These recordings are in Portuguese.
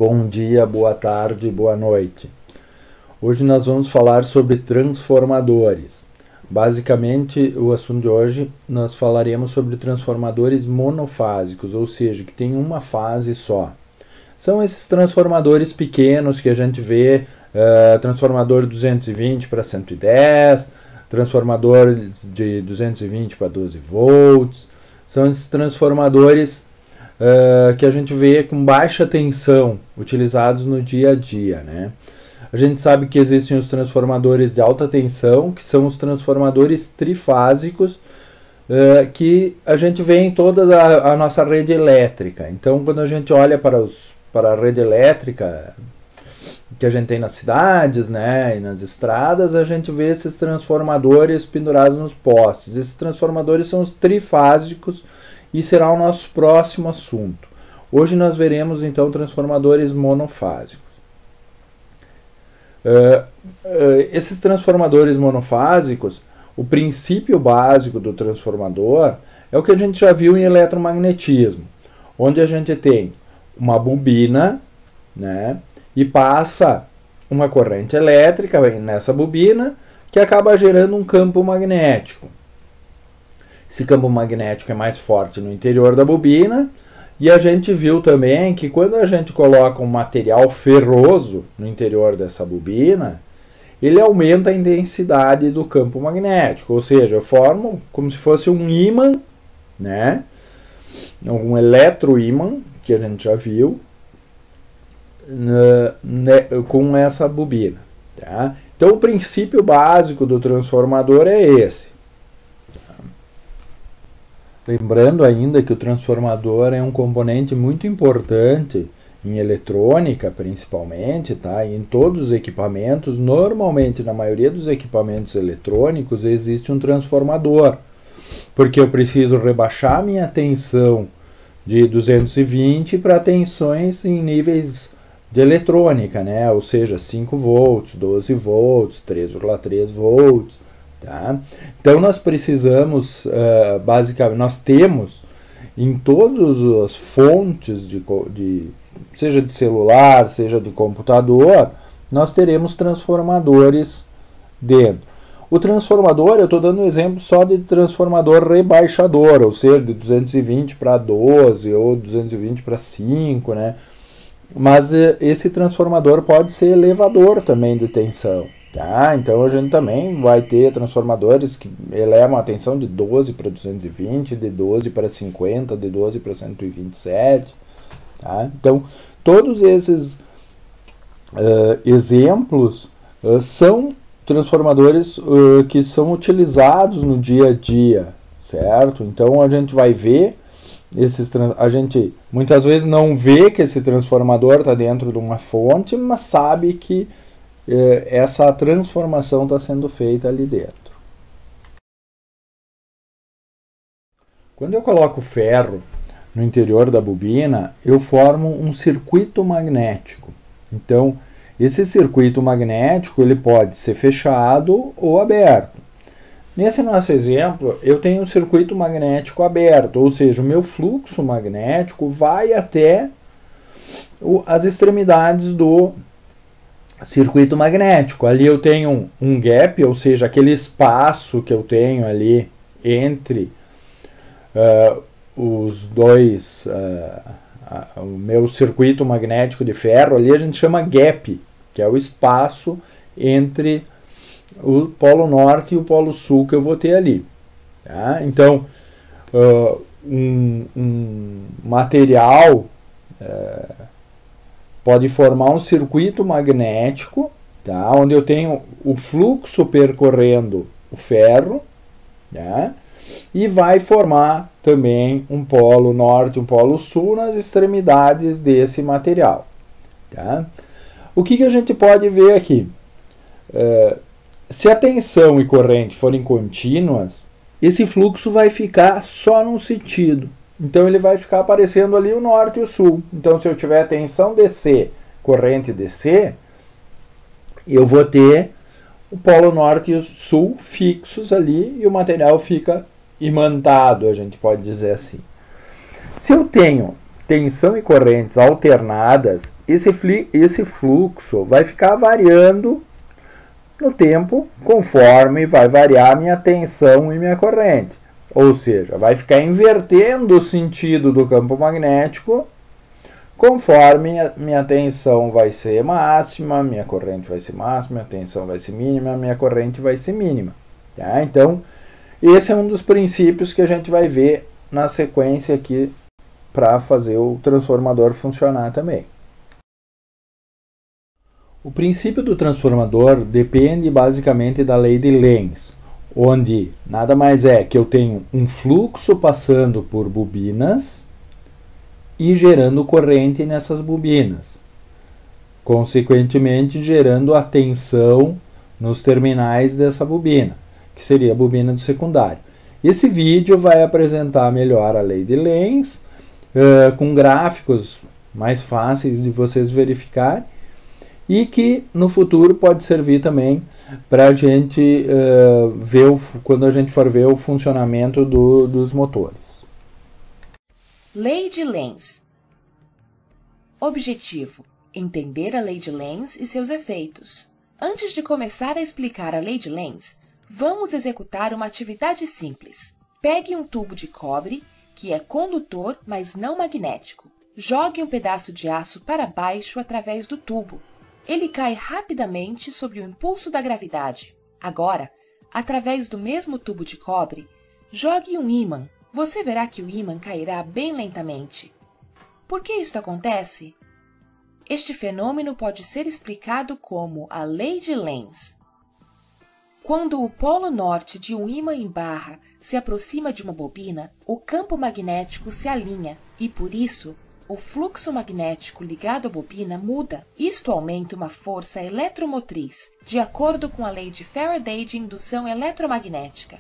Bom dia, boa tarde, boa noite. Hoje nós vamos falar sobre transformadores. Basicamente, o assunto de hoje nós falaremos sobre transformadores monofásicos, ou seja, que tem uma fase só. São esses transformadores pequenos que a gente vê, transformador 220 para 110, transformador de 220 para 12 volts. São esses transformadores que a gente vê com baixa tensão, utilizados no dia a dia, né? A gente sabe que existem os transformadores de alta tensão, que são os transformadores trifásicos, que a gente vê em toda a nossa rede elétrica. Então, quando a gente olha para a rede elétrica que a gente tem nas cidades, né, e nas estradas, a gente vê esses transformadores pendurados nos postes. Esses transformadores são os trifásicos e será o nosso próximo assunto. Hoje nós veremos então transformadores monofásicos. Esses transformadores monofásicos, o princípio básico do transformador é o que a gente já viu em eletromagnetismo, onde a gente tem uma bobina, né, e passa uma corrente elétrica nessa bobina que acaba gerando um campo magnético. Esse campo magnético é mais forte no interior da bobina, e a gente viu também que quando a gente coloca um material ferroso no interior dessa bobina, ele aumenta a intensidade do campo magnético, ou seja, forma como se fosse um ímã, né? Um eletroímã, que a gente já viu, com essa bobina. Tá? Então o princípio básico do transformador é esse. Lembrando ainda que o transformador é um componente muito importante em eletrônica, principalmente, tá? E em todos os equipamentos, normalmente na maioria dos equipamentos eletrônicos existe um transformador, porque eu preciso rebaixar minha tensão de 220 para tensões em níveis de eletrônica, né? Ou seja, 5 volts, 12 volts, 3,3 volts. Tá? Então nós precisamos, basicamente, nós temos em todas as fontes, seja de celular, seja de computador, nós teremos transformadores dentro. O transformador, eu estou dando um exemplo só de transformador rebaixador, ou seja, de 220 para 12 ou 220 para 5, né? Mas esse transformador pode ser elevador também de tensão. Tá? Então a gente também vai ter transformadores que elevam a tensão de 12 para 220, de 12 para 50, de 12 para 127. Tá? Então todos esses exemplos são transformadores que são utilizados no dia a dia, certo? Então a gente vai ver a gente muitas vezes não vê que esse transformador está dentro de uma fonte, mas sabe que essa transformação está sendo feita ali dentro. Quando eu coloco ferro no interior da bobina, eu formo um circuito magnético. Então, esse circuito magnético ele pode ser fechado ou aberto. Nesse nosso exemplo, eu tenho um circuito magnético aberto, ou seja, o meu fluxo magnético vai até as extremidades do circuito magnético. Ali eu tenho um gap, ou seja, aquele espaço que eu tenho ali entre os dois, o meu circuito magnético de ferro, ali a gente chama gap, que é o espaço entre o polo norte e o polo sul que eu vou ter ali. Tá? Então, um material pode formar um circuito magnético, tá? Onde eu tenho o fluxo percorrendo o ferro, tá? E vai formar também um polo norte e um polo sul nas extremidades desse material. Tá? O que a gente pode ver aqui? Se a tensão e corrente forem contínuas, esse fluxo vai ficar só num sentido. Então ele vai ficar aparecendo ali o norte e o sul. Então se eu tiver tensão DC, corrente DC, eu vou ter o polo norte e o sul fixos ali e o material fica imantado, a gente pode dizer assim. Se eu tenho tensão e correntes alternadas, esse fluxo vai ficar variando no tempo conforme vai variar minha tensão e minha corrente. Ou seja, vai ficar invertendo o sentido do campo magnético conforme minha tensão vai ser máxima, minha corrente vai ser máxima, minha tensão vai ser mínima, minha corrente vai ser mínima. Tá? Então, esse é um dos princípios que a gente vai ver na sequência aqui para fazer o transformador funcionar também. O princípio do transformador depende basicamente da lei de Lenz, onde nada mais é que eu tenho um fluxo passando por bobinas e gerando corrente nessas bobinas, consequentemente gerando a tensão nos terminais dessa bobina, que seria a bobina do secundário. Esse vídeo vai apresentar melhor a lei de Lenz, com gráficos mais fáceis de vocês verificar, e que no futuro pode servir também para a gente ver, quando a gente for ver o funcionamento dos motores. Lei de Lenz. Objetivo: entender a lei de Lenz e seus efeitos. Antes de começar a explicar a lei de Lenz, vamos executar uma atividade simples. Pegue um tubo de cobre, que é condutor, mas não magnético. Jogue um pedaço de aço para baixo através do tubo. Ele cai rapidamente sob o impulso da gravidade. Agora, através do mesmo tubo de cobre, jogue um ímã. Você verá que o ímã cairá bem lentamente. Por que isto acontece? Este fenômeno pode ser explicado como a lei de Lenz. Quando o polo norte de um ímã em barra se aproxima de uma bobina, o campo magnético se alinha e, por isso, o fluxo magnético ligado à bobina muda. Isto aumenta uma força eletromotriz, de acordo com a lei de Faraday de indução eletromagnética.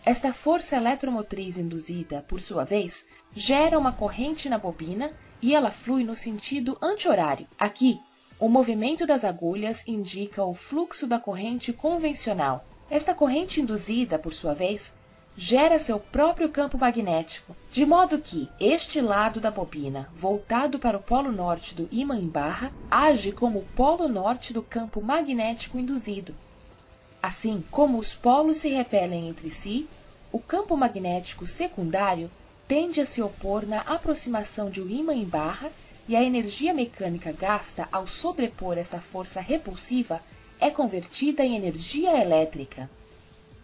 Esta força eletromotriz induzida, por sua vez, gera uma corrente na bobina e ela flui no sentido anti-horário. Aqui, o movimento das agulhas indica o fluxo da corrente convencional. Esta corrente induzida, por sua vez, gera seu próprio campo magnético, de modo que este lado da bobina, voltado para o polo norte do ímã em barra, age como o polo norte do campo magnético induzido. Assim como os polos se repelem entre si, o campo magnético secundário tende a se opor na aproximação de um ímã em barra e a energia mecânica gasta ao sobrepor esta força repulsiva é convertida em energia elétrica.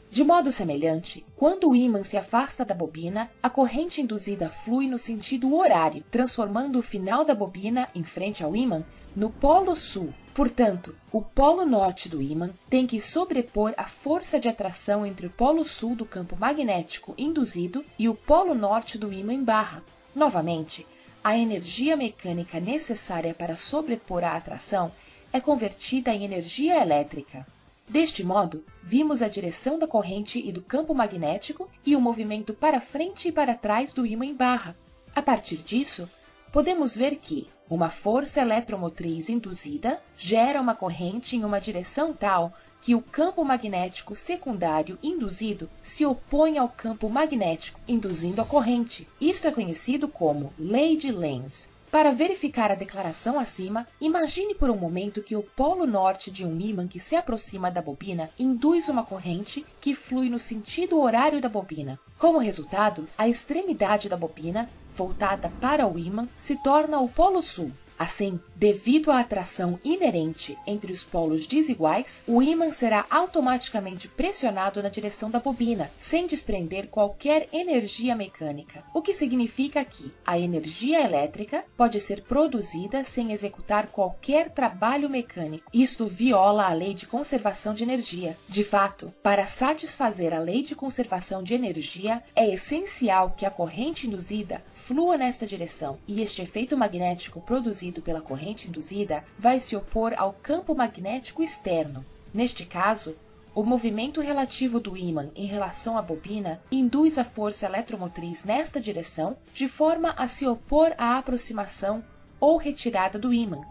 De modo semelhante, quando o ímã se afasta da bobina, a corrente induzida flui no sentido horário, transformando o final da bobina, em frente ao ímã, no polo sul. Portanto, o polo norte do ímã tem que sobrepor a força de atração entre o polo sul do campo magnético induzido e o polo norte do ímã em barra. Novamente, a energia mecânica necessária para sobrepor a atração é convertida em energia elétrica. Deste modo, vimos a direção da corrente e do campo magnético e o movimento para frente e para trás do ímã em barra. A partir disso, podemos ver que uma força eletromotriz induzida gera uma corrente em uma direção tal que o campo magnético secundário induzido se opõe ao campo magnético, induzindo a corrente. Isto é conhecido como lei de Lenz. Para verificar a declaração acima, imagine por um momento que o polo norte de um ímã que se aproxima da bobina induz uma corrente que flui no sentido horário da bobina. Como resultado, a extremidade da bobina, voltada para o ímã, se torna o polo sul. Assim, devido à atração inerente entre os polos desiguais, o ímã será automaticamente pressionado na direção da bobina, sem desprender qualquer energia mecânica, o que significa que a energia elétrica pode ser produzida sem executar qualquer trabalho mecânico. Isto viola a lei de conservação de energia. De fato, para satisfazer a lei de conservação de energia, é essencial que a corrente induzida flua nesta direção, e este efeito magnético produzido pela corrente induzida vai se opor ao campo magnético externo. Neste caso, o movimento relativo do ímã em relação à bobina induz a força eletromotriz nesta direção, de forma a se opor à aproximação ou retirada do ímã.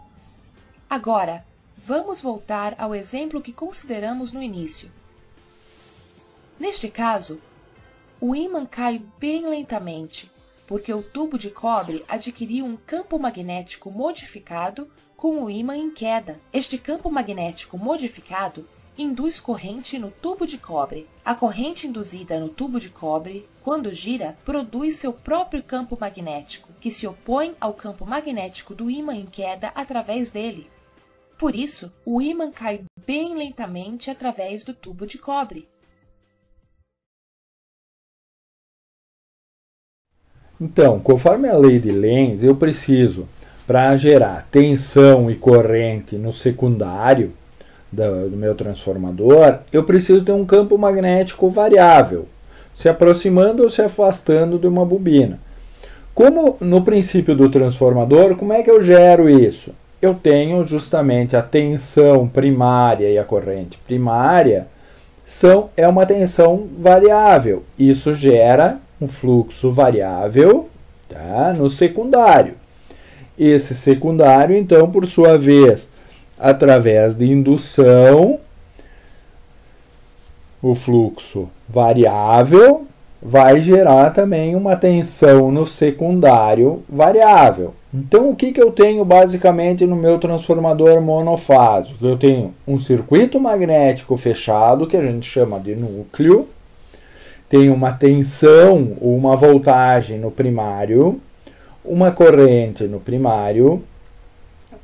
Agora, vamos voltar ao exemplo que consideramos no início. Neste caso, o ímã cai bem lentamente, porque o tubo de cobre adquiriu um campo magnético modificado com o ímã em queda. Este campo magnético modificado induz corrente no tubo de cobre. A corrente induzida no tubo de cobre, quando gira, produz seu próprio campo magnético, que se opõe ao campo magnético do ímã em queda através dele. Por isso, o ímã cai bem lentamente através do tubo de cobre. Então, conforme a lei de Lenz, eu preciso, para gerar tensão e corrente no secundário do meu transformador, eu preciso ter um campo magnético variável, se aproximando ou se afastando de uma bobina. Como no princípio do transformador, como é que eu gero isso? Eu tenho justamente a tensão primária e a corrente primária é uma tensão variável. Isso gera um fluxo variável, tá, no secundário. Esse secundário, então, por sua vez, através de indução, o fluxo variável vai gerar também uma tensão no secundário variável. Então, o que eu tenho basicamente no meu transformador monofásico? Eu tenho um circuito magnético fechado, que a gente chama de núcleo, tenho uma tensão ou uma voltagem no primário, uma corrente no primário,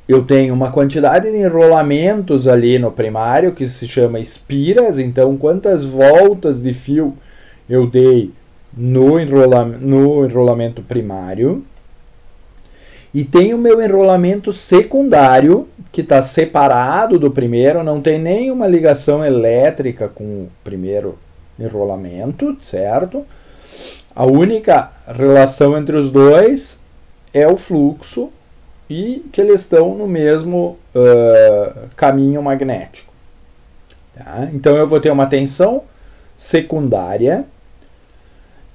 eu tenho uma quantidade de enrolamentos ali no primário, que se chama espiras, então quantas voltas de fio eu dei no enrolamento primário. E tem o meu enrolamento secundário, que está separado do primeiro, não tem nenhuma ligação elétrica com o primeiro enrolamento, certo? A única relação entre os dois é o fluxo e que eles estão no mesmo caminho magnético. Tá? Então eu vou ter uma tensão secundária,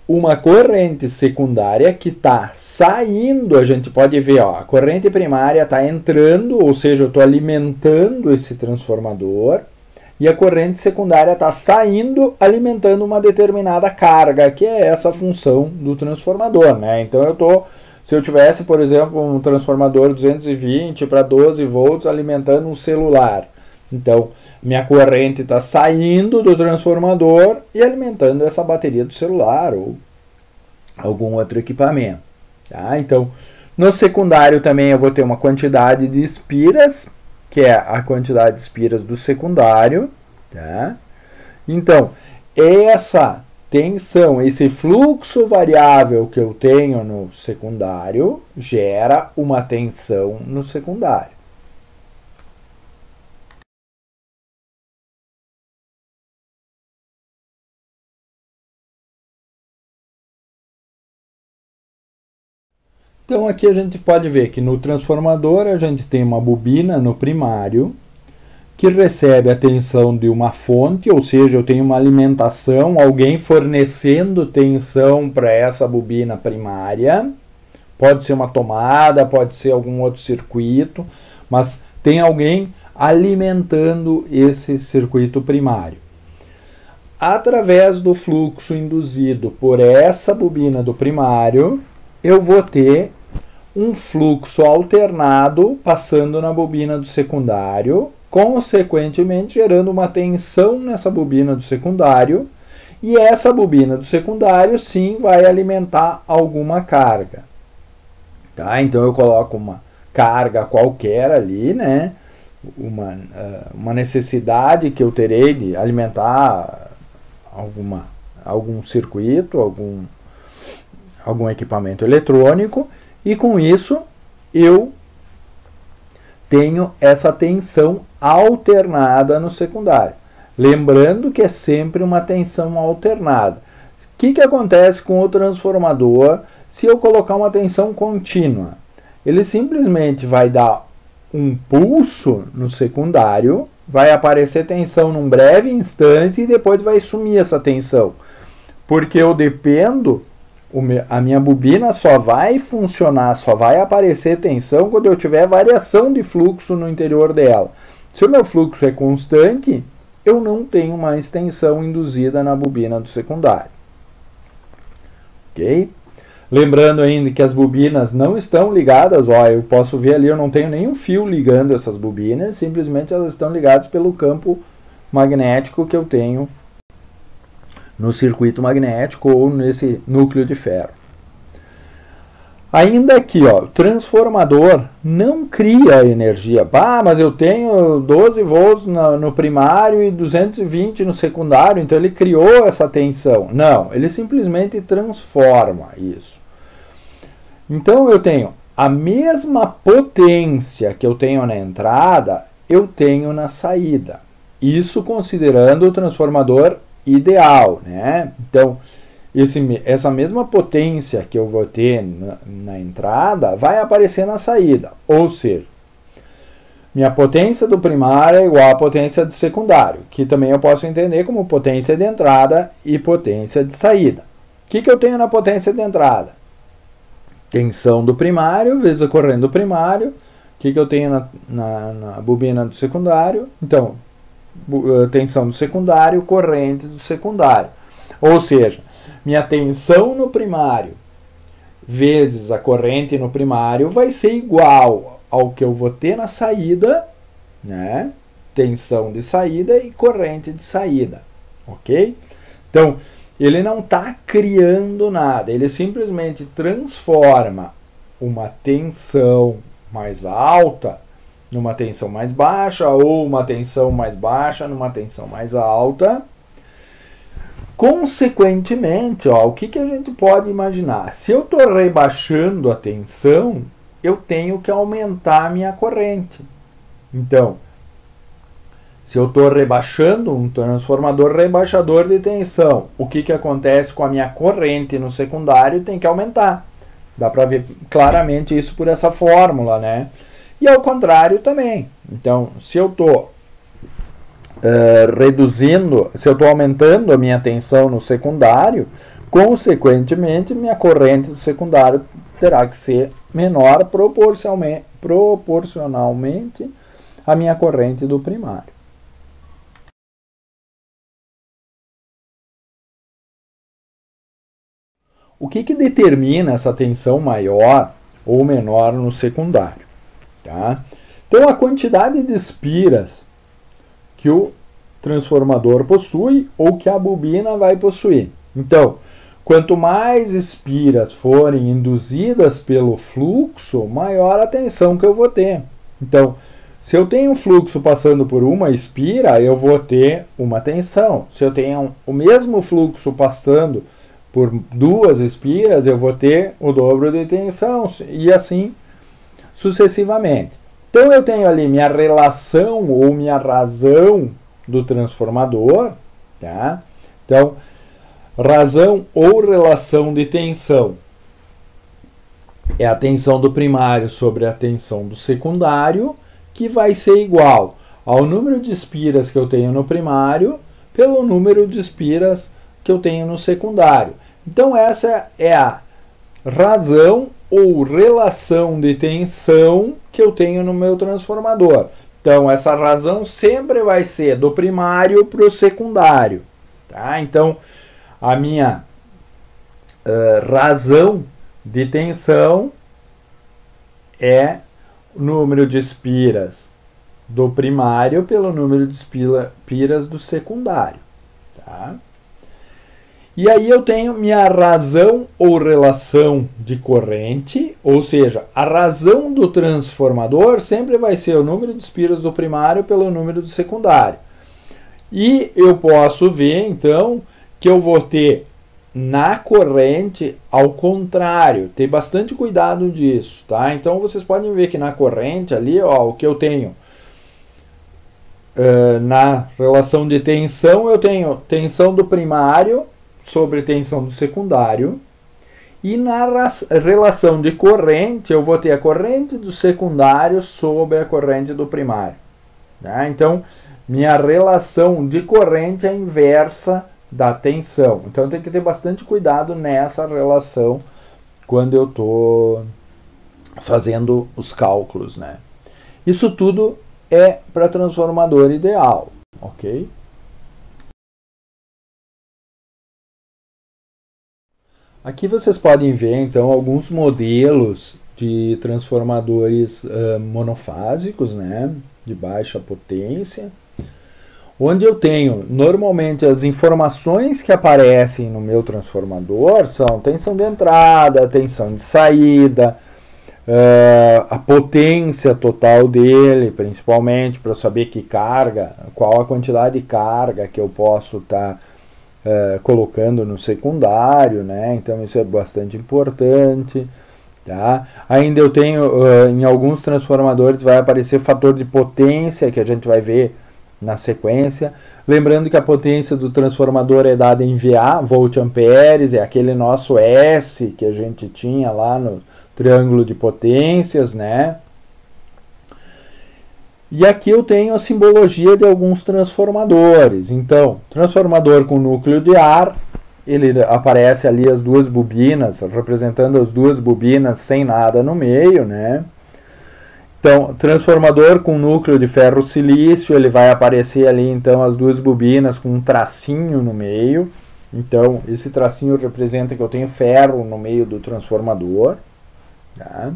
uma corrente secundária que está saindo, a gente pode ver, ó, a corrente primária está entrando, ou seja, eu estou alimentando esse transformador, e a corrente secundária está saindo, alimentando uma determinada carga, que é essa função do transformador, né? Então se eu tivesse, por exemplo, um transformador 220 para 12 volts alimentando um celular, então minha corrente está saindo do transformador e alimentando essa bateria do celular ou algum outro equipamento. Tá? Então, no secundário também eu vou ter uma quantidade de espiras, que é a quantidade de espiras do secundário. Tá? Então, essa tensão, esse fluxo variável que eu tenho no secundário, gera uma tensão no secundário. Então aqui a gente pode ver que no transformador a gente tem uma bobina no primário que recebe a tensão de uma fonte, ou seja, eu tenho uma alimentação, alguém fornecendo tensão para essa bobina primária. Pode ser uma tomada, pode ser algum outro circuito, mas tem alguém alimentando esse circuito primário. Através do fluxo induzido por essa bobina do primário, eu vou ter um fluxo alternado passando na bobina do secundário, consequentemente gerando uma tensão nessa bobina do secundário, e essa bobina do secundário sim vai alimentar alguma carga. Tá? Então eu coloco uma carga qualquer ali, né? Uma necessidade que eu terei de alimentar algum circuito, algum equipamento eletrônico, e com isso eu tenho essa tensão alternada no secundário. Lembrando que é sempre uma tensão alternada. O que acontece com o transformador se eu colocar uma tensão contínua? Ele simplesmente vai dar um pulso no secundário, vai aparecer tensão num breve instante e depois vai sumir essa tensão. Porque eu dependo, a minha bobina só vai funcionar, só vai aparecer tensão quando eu tiver variação de fluxo no interior dela. Se o meu fluxo é constante, eu não tenho mais tensão induzida na bobina do secundário. Ok? Lembrando ainda que as bobinas não estão ligadas, ó, eu posso ver ali, eu não tenho nenhum fio ligando essas bobinas, simplesmente elas estão ligadas pelo campo magnético que eu tenho no circuito magnético ou nesse núcleo de ferro. Ainda aqui, ó, o transformador não cria energia. Ah, mas eu tenho 12 volts no primário e 220 no secundário, então ele criou essa tensão. Não, ele simplesmente transforma isso. Então eu tenho a mesma potência que eu tenho na entrada, eu tenho na saída. Isso considerando o transformador ideal, né? Então, essa mesma potência que eu vou ter na entrada vai aparecer na saída. Ou seja, minha potência do primário é igual à potência do secundário, que também eu posso entender como potência de entrada e potência de saída. O que eu tenho na potência de entrada? Tensão do primário vezes a corrente do primário. O que eu tenho na bobina do secundário? Então, tensão do secundário, corrente do secundário. Ou seja, minha tensão no primário vezes a corrente no primário vai ser igual ao que eu vou ter na saída, né? Tensão de saída e corrente de saída, ok? Então, ele não está criando nada, ele simplesmente transforma uma tensão mais alta numa tensão mais baixa, ou uma tensão mais baixa numa tensão mais alta. Consequentemente, ó, o que a gente pode imaginar? Se eu estou rebaixando a tensão, eu tenho que aumentar a minha corrente. Então, se eu estou rebaixando um transformador rebaixador de tensão, o que acontece com a minha corrente no secundário tem que aumentar. Dá para ver claramente isso por essa fórmula, né? E ao contrário também. Então, se eu estou se eu estou aumentando a minha tensão no secundário, consequentemente, minha corrente do secundário terá que ser menor proporcionalmente à minha corrente do primário. O que determina essa tensão maior ou menor no secundário? Tá? Então, a quantidade de espiras que o transformador possui ou que a bobina vai possuir. Então, quanto mais espiras forem induzidas pelo fluxo, maior a tensão que eu vou ter. Então, se eu tenho um fluxo passando por uma espira, eu vou ter uma tensão. Se eu tenho o mesmo fluxo passando por duas espiras, eu vou ter o dobro de tensão, e assim sucessivamente. Então eu tenho ali minha relação ou minha razão do transformador, tá? Então, razão ou relação de tensão é a tensão do primário sobre a tensão do secundário, que vai ser igual ao número de espiras que eu tenho no primário pelo número de espiras que eu tenho no secundário. Então essa é a razão ou relação de tensão que eu tenho no meu transformador. Então, essa razão sempre vai ser do primário para o secundário. Tá? Então, a minha razão de tensão é o número de espiras do primário pelo número de espiras do secundário. Tá? E aí eu tenho minha razão ou relação de corrente, ou seja, a razão do transformador sempre vai ser o número de espiras do primário pelo número do secundário. E eu posso ver, então, que eu vou ter na corrente ao contrário. Ter bastante cuidado disso, tá? Então, vocês podem ver que na corrente ali, ó, o que eu tenho na relação de tensão, eu tenho tensão do primário sobre tensão do secundário, e na relação de corrente eu vou ter a corrente do secundário sobre a corrente do primário. Tá? Então, minha relação de corrente é inversa da tensão. Então, tem que ter bastante cuidado nessa relação quando eu estou fazendo os cálculos, né? Isso tudo é para transformador ideal, ok? Aqui vocês podem ver então alguns modelos de transformadores monofásicos, né, de baixa potência, onde eu tenho normalmente as informações que aparecem no meu transformador são tensão de entrada, tensão de saída, a potência total dele, principalmente para eu saber que carga, qual a quantidade de carga que eu posso estar colocando no secundário, né? Então isso é bastante importante. Tá? Ainda eu tenho, em alguns transformadores vai aparecer fator de potência, que a gente vai ver na sequência. Lembrando que a potência do transformador é dada em VA, volt-amperes, é aquele nosso S que a gente tinha lá no triângulo de potências, né? E aqui eu tenho a simbologia de alguns transformadores. Então, transformador com núcleo de ar, ele aparece ali as duas bobinas, representando as duas bobinas sem nada no meio, né? Então, transformador com núcleo de ferro silício, ele vai aparecer ali então as duas bobinas com um tracinho no meio. Então, esse tracinho representa que eu tenho ferro no meio do transformador. Tá?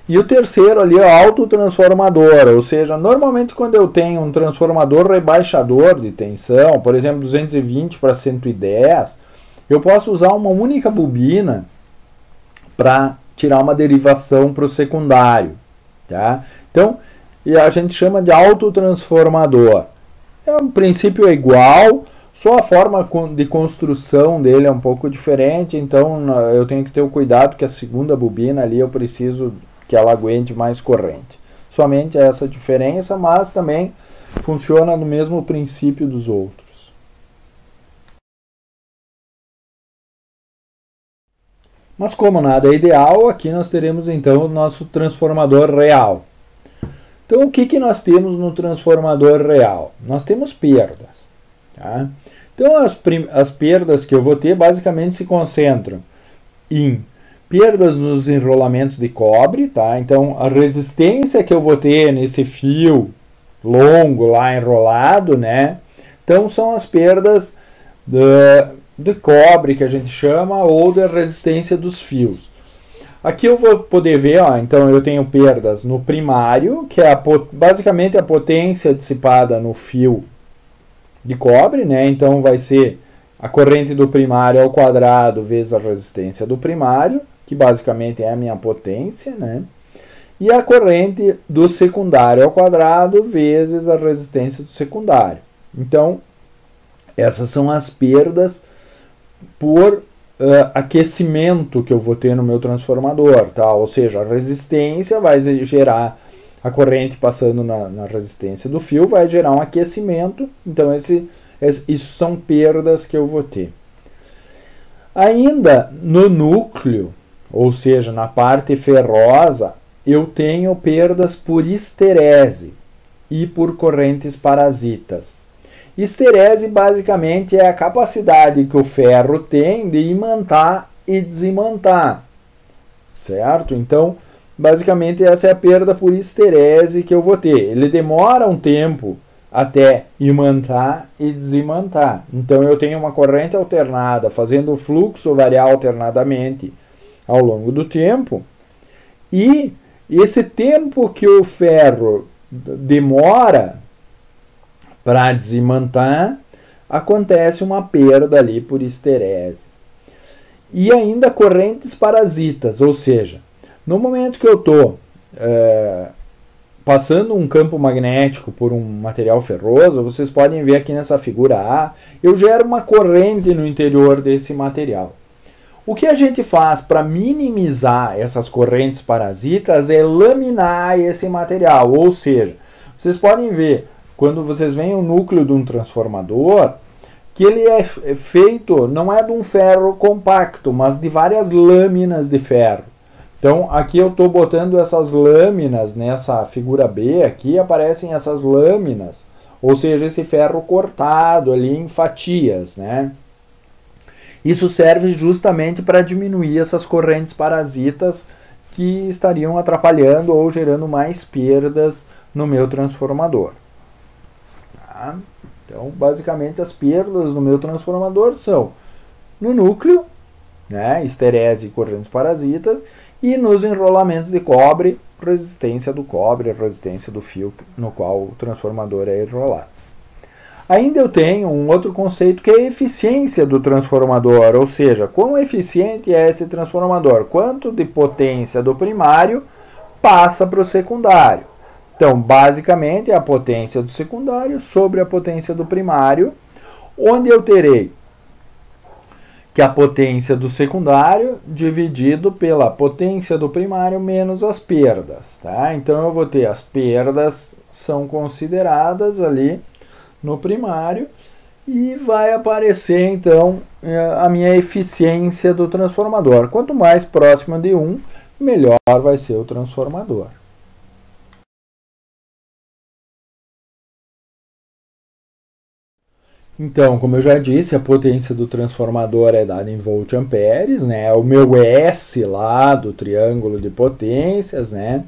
E o terceiro ali é o autotransformador, ou seja, normalmente quando eu tenho um transformador rebaixador de tensão, por exemplo, 220 para 110, eu posso usar uma única bobina para tirar uma derivação para o secundário. Tá? Então, a gente chama de autotransformador. O princípio é igual, só a forma de construção dele é um pouco diferente, então eu tenho que ter o cuidado que a segunda bobina ali eu preciso que ela aguente mais corrente. Somente essa diferença, mas também funciona no mesmo princípio dos outros. Mas como nada é ideal, aqui nós teremos então o nosso transformador real. Então o que nós temos no transformador real? Nós temos perdas. Tá? Então as perdas que eu vou ter basicamente se concentram em perdas nos enrolamentos de cobre, tá? Então a resistência que eu vou ter nesse fio longo lá enrolado, né? Então são as perdas de cobre que a gente chama, ou da resistência dos fios. Aqui eu vou poder ver, ó, então eu tenho perdas no primário, que é basicamente a potência dissipada no fio de cobre, né? Então vai ser a corrente do primário ao quadrado vezes a resistência do primário, que basicamente é a minha potência, né? E a corrente do secundário ao quadrado vezes a resistência do secundário. Então, essas são as perdas por aquecimento que eu vou ter no meu transformador, tá? Ou seja, a resistência vai gerar a corrente passando na resistência do fio, vai gerar um aquecimento, então isso são perdas que eu vou ter. Ainda no núcleo, ou seja, na parte ferrosa, eu tenho perdas por histerese e por correntes parasitas. Histerese basicamente é a capacidade que o ferro tem de imantar e desimantar, certo? Então, basicamente essa é a perda por histerese que eu vou ter. Ele demora um tempo até imantar e desimantar. Então eu tenho uma corrente alternada fazendo o fluxo variar alternadamente ao longo do tempo, e esse tempo que o ferro demora para desimantar, acontece uma perda ali por histerese. E ainda correntes parasitas, ou seja, no momento que eu estou passando um campo magnético por um material ferroso, vocês podem ver aqui nessa figura A, eu gero uma corrente no interior desse material. O que a gente faz para minimizar essas correntes parasitas é laminar esse material, ou seja, vocês podem ver, quando vocês veem o núcleo de um transformador, que ele é feito, não é de um ferro compacto, mas de várias lâminas de ferro. Então aqui eu estou botando essas lâminas, nessa figura B aqui aparecem essas lâminas, ou seja, esse ferro cortado ali em fatias, né? Isso serve justamente para diminuir essas correntes parasitas que estariam atrapalhando ou gerando mais perdas no meu transformador. Tá? Então, basicamente, as perdas no meu transformador são no núcleo, né, esterese e correntes parasitas, e nos enrolamentos de cobre, resistência do cobre, resistência do fio no qual o transformador é enrolado. Ainda eu tenho um outro conceito que é a eficiência do transformador, ou seja, quão eficiente é esse transformador, quanto de potência do primário passa para o secundário. Então, basicamente, é a potência do secundário sobre a potência do primário, onde eu terei que a potência do secundário dividido pela potência do primário menos as perdas. Tá? Então, eu vou ter as perdas são consideradas ali no primário e vai aparecer, então, a minha eficiência do transformador. Quanto mais próximo de 1, melhor vai ser o transformador. Então, como eu já disse, a potência do transformador é dada em volt-amperes, né? O meu S lá do triângulo de potências, né?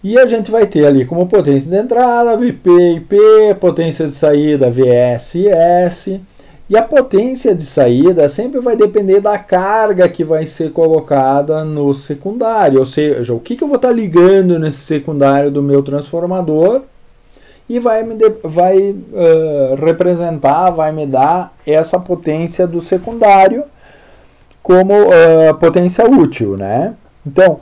E a gente vai ter ali como potência de entrada, Vp e P, potência de saída, Vs e S. E a potência de saída sempre vai depender da carga que vai ser colocada no secundário. Ou seja, o que eu vou estar ligando nesse secundário do meu transformador e vai representar, vai me dar essa potência do secundário como potência útil, né? Então,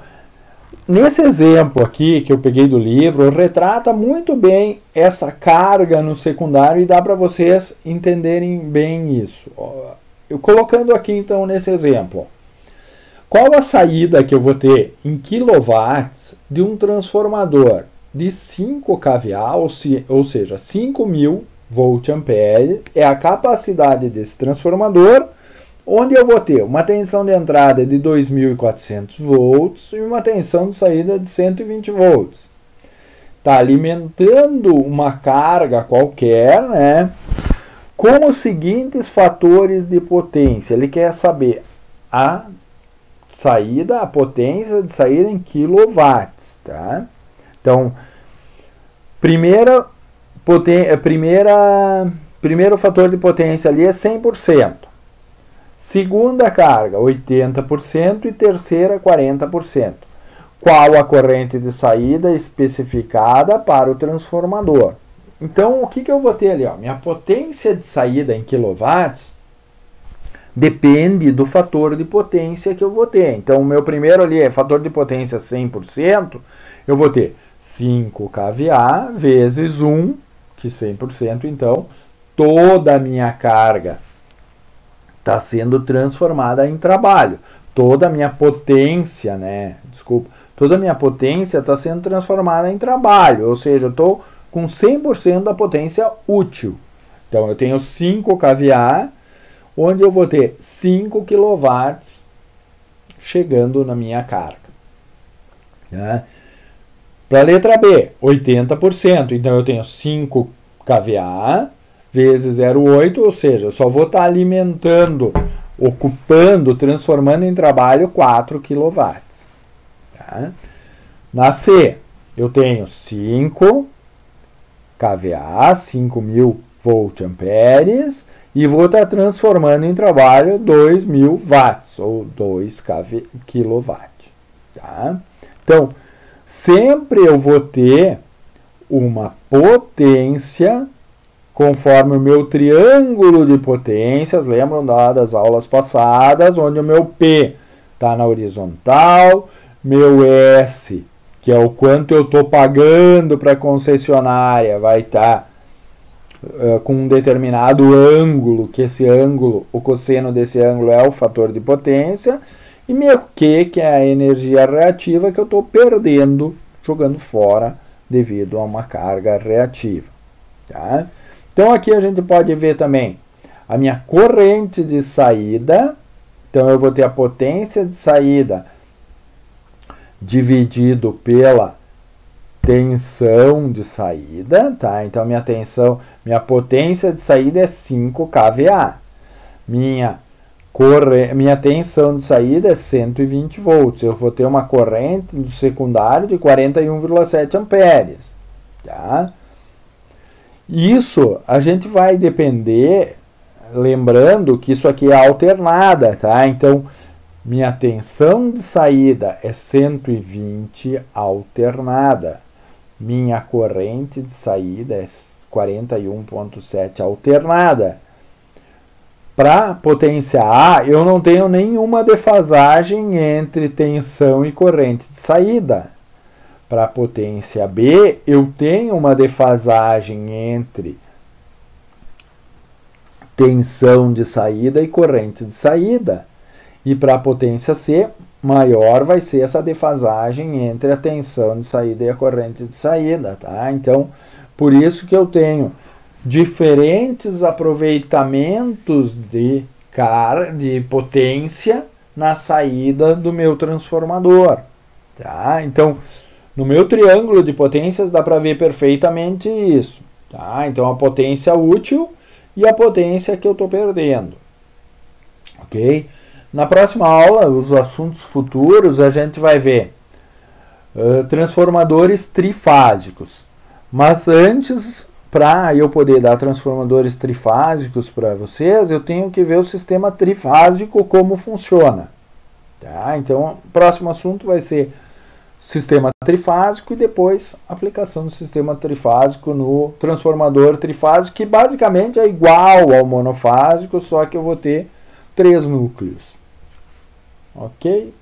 nesse exemplo aqui que eu peguei do livro, retrata muito bem essa carga no secundário e dá para vocês entenderem bem isso. Eu colocando aqui então nesse exemplo, qual a saída que eu vou ter em quilowatts de um transformador de 5 kVA, ou seja, 5.000 volt-ampere, é a capacidade desse transformador, onde eu vou ter uma tensão de entrada de 2.400 volts e uma tensão de saída de 120 volts. Está alimentando uma carga qualquer, né, com os seguintes fatores de potência. Ele quer saber a saída, a potência de saída em quilowatts, tá? Então, primeiro fator de potência ali é 100%. Segunda carga, 80% e terceira, 40%. Qual a corrente de saída especificada para o transformador? Então, o que eu vou ter ali? Ó? Minha potência de saída em quilowatts depende do fator de potência que eu vou ter. Então, o meu primeiro ali é fator de potência 100%, eu vou ter 5 kVA vezes 1, que 100%, então, toda a minha carga está sendo transformada em trabalho. Toda a minha potência, toda a minha potência está sendo transformada em trabalho, ou seja, eu estou com 100% da potência útil. Então, eu tenho 5 kVA, onde eu vou ter 5 kW chegando na minha carga. Né? Para a letra B, 80%, então eu tenho 5 kVA vezes 0,8, ou seja, eu só vou estar alimentando, ocupando, transformando em trabalho 4 kW. Tá? Na C, eu tenho 5 kVA, 5.000 volt-amperes, e vou estar transformando em trabalho 2.000 watts, ou 2 kW. Tá? Então, sempre eu vou ter uma potência conforme o meu triângulo de potências, lembram das aulas passadas, onde o meu P está na horizontal, meu S, que é o quanto eu estou pagando para a concessionária, vai estar com um determinado ângulo, que esse ângulo, o cosseno desse ângulo é o fator de potência, e meu Q, que é a energia reativa que eu estou perdendo, jogando fora, devido a uma carga reativa. Tá? Então, aqui a gente pode ver também a minha corrente de saída. Então, eu vou ter a potência de saída dividido pela tensão de saída. Tá? Então, minha potência de saída é 5 kVA. Minha tensão de saída é 120 volts. Eu vou ter uma corrente do secundário de 41,7 amperes. Tá? Isso a gente vai depender lembrando que isso aqui é alternada, tá? Então, minha tensão de saída é 120 alternada. Minha corrente de saída é 41,7 alternada. Para potência A, eu não tenho nenhuma defasagem entre tensão e corrente de saída. Para a potência B, eu tenho uma defasagem entre tensão de saída e corrente de saída. E para a potência C, maior vai ser essa defasagem entre a tensão de saída e a corrente de saída. Tá? Então, por isso que eu tenho diferentes aproveitamentos de potência na saída do meu transformador. Tá? Então, no meu triângulo de potências dá para ver perfeitamente isso. Tá? Então, a potência útil e a potência que eu estou perdendo. Ok? Na próxima aula, os assuntos futuros, a gente vai ver transformadores trifásicos. Mas antes, para eu poder dar transformadores trifásicos para vocês, eu tenho que ver o sistema trifásico como funciona. Tá? Então, o próximo assunto vai ser sistema trifásico e depois aplicação do sistema trifásico no transformador trifásico, que basicamente é igual ao monofásico, só que eu vou ter 3 núcleos. Ok?